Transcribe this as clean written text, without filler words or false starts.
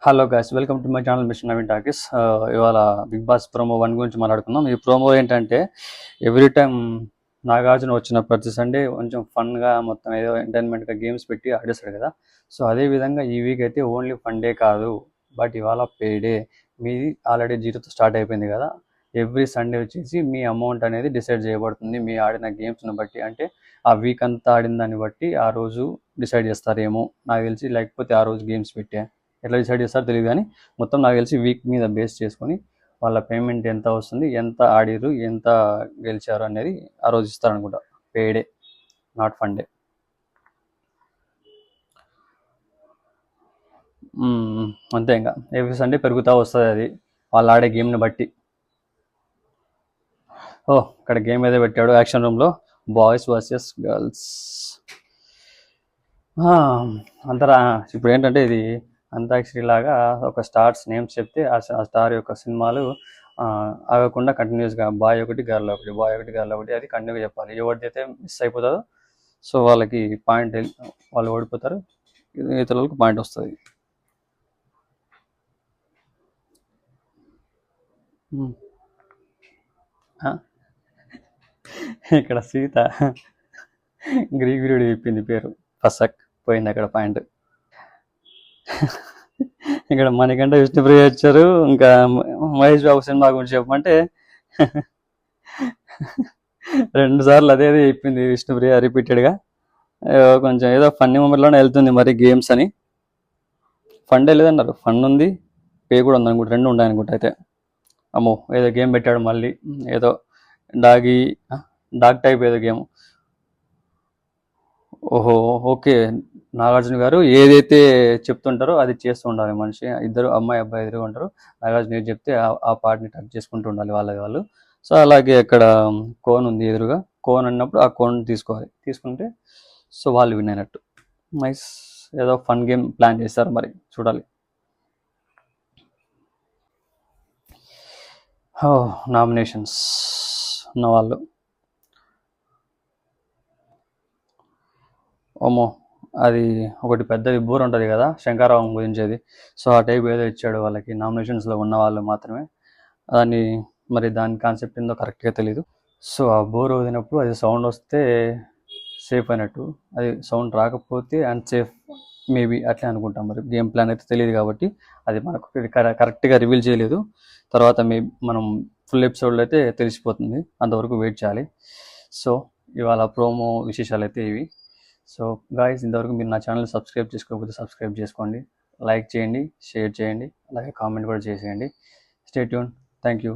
Hello guys, welcome to my channel mister Naveen talkies. ఇవాళ big boss promo 1 గురించి మాట్లాడుకుందాం. ఈ ప్రోమో ఏంటంటే ఎవ్రీ టైం నాగార్జున వచ్చిన ప్రతి సండే కొంచెం ఫన్గా మొత్తం ఏదో ఎంటర్టైన్మెంట్గా గేమ్స్ పెట్టి ఆడేస్తాడు కదా. సో అదే విధంగా ఈ వీక్ అయితే ఓన్లీ ఫన్ డే కాదు, బట్ ఇవాళ పే డే. మీది ఆల్రెడీ జీరోతో స్టార్ట్ అయిపోయింది కదా. ఎవ్రీ సండే వచ్చేసి మీ అమౌంట్ అనేది డిసైడ్ చేయబడుతుంది మీ ఆడిన గేమ్స్ని బట్టి. అంటే ఆ వీక్ అంతా ఆడిన దాన్ని బట్టి ఆ రోజు డిసైడ్ చేస్తారేమో నాకు తెలిసి, లేకపోతే ఆ రోజు గేమ్స్ పెట్టే ఎట్లా డిసైడ్ చేస్తారో తెలియదు, కానీ మొత్తం నాకు తెలిసి వీక్ మీద బేస్ చేసుకొని వాళ్ళ పేమెంట్ ఎంత వస్తుంది, ఎంత ఆడిరు, ఎంత గెలిచారు అనేది ఆ రోజు ఇస్తారనుకుంటా. పేడే, నాట్ ఫన్ డే. అంతే, ఇంకా ఎవ్రీ సండే పెరుగుతూ వస్తుంది అది వాళ్ళు ఆడే గేమ్ని బట్టి. ఇక్కడ గేమ్ ఏదో పెట్టాడు యాక్షన్ రూమ్లో, బాయ్స్ వర్సెస్ గర్ల్స్. అంతరా ఇప్పుడు ఏంటంటే ఇది అంతాక్షరి లాగా ఒక స్టార్స్ నేమ్స్ చెప్తే ఆ స్టార్ యొక్క సినిమాలు ఆగకుండా కంటిన్యూస్గా బాయ్ ఒకటి గర్ల్ ఒకటి, బాయ్ ఒకటి గర్ల్ ఒకటి, అది కంటిన్యూగా చెప్పాలి. ఎవరిదైతే మిస్ అయిపోతుందో సో వాళ్ళకి పాయింట్, వాళ్ళు ఓడిపోతారు, ఇతరులకు పాయింట్ వస్తుంది. ఇక్కడ సీత గ్రీకుడు చెప్పింది పేరు, ఫసక్ పోయింది అక్కడ పాయింట్. ఇక్కడ మనకంటే విష్ణుప్రియ వచ్చారు. ఇంకా మహేష్ బాబు సినిమా గురించి చెప్పమంటే 2 సార్లు అదే చెప్పింది విష్ణుప్రియ రిపీటెడ్గా. కొంచెం ఏదో ఫన్నీ మూమెంట్లోనే వెళ్తుంది మరి గేమ్స్ అని. ఫన్ డే లేదన్నారు, ఫన్ ఉంది, పే కూడా ఉంది అనుకుంటా, 2 ఉన్నాయి అనుకుంటా. అయితే అమ్మో ఏదో గేమ్ పెట్టాడు మళ్ళీ, ఏదో డాగి డాగ్ టైప్ ఏదో గేమ్. ఓహో, ఓకే. నాగార్జున గారు ఏదైతే చెప్తుంటారో అది చేస్తూ ఉండాలి మనిషి. ఇద్దరు అమ్మాయి అబ్బాయి ఎదురుగా ఉంటారు, నాగార్జున ఏది చెప్తే ఆ పార్ట్ని టచ్ చేసుకుంటూ ఉండాలి వాళ్ళు. సో అలాగే అక్కడ కోన్ ఉంది ఎదురుగా, కోన్ అన్నప్పుడు ఆ కోన్ తీసుకోవాలి, తీసుకుంటే సో వాళ్ళు విన్ అయినట్టు. నైస్, ఏదో ఫన్ గేమ్ ప్లాన్ చేస్తారు, మరి చూడాలి. నామినేషన్స్ ఉన్న వాళ్ళు, ఓమో అది ఒకటి పెద్దది బోర్ ఉంటుంది కదా శంకరరావు గురించి అది. సో ఆ టైప్ ఏదో ఇచ్చాడు వాళ్ళకి, నామినేషన్స్లో ఉన్న వాళ్ళు మాత్రమే. దాన్ని మరి దాని కాన్సెప్ట్ ఏందో కరెక్ట్గా తెలీదు. సో ఆ బోర్ వదిలినప్పుడు అది సౌండ్ వస్తే సేఫ్ అయినట్టు, అది సౌండ్ రాకపోతే అన్సేఫ్ మేబీ, అట్లే అనుకుంటాం. మరి గేమ్ ప్లాన్ అయితే తెలియదు కాబట్టి అది మనకు కరెక్ట్గా రివీల్ చేయలేదు. తర్వాత మనం ఫుల్ ఎపిసోడ్లో అయితే తెలిసిపోతుంది, అంతవరకు వెయిట్ చేయాలి. సో ఇవాళ ప్రోమో విశేషాలు అయితే ఇవి. సో గాయస్, ఇంతవరకు మీరు నా ఛానల్ సబ్స్క్రైబ్ చేసుకోకపోతే సబ్స్క్రైబ్ చేసుకోండి, లైక్ చేయండి, షేర్ చేయండి, అలాగే కామెంట్ కూడా చేసేయండి. Stay tune. Thank you.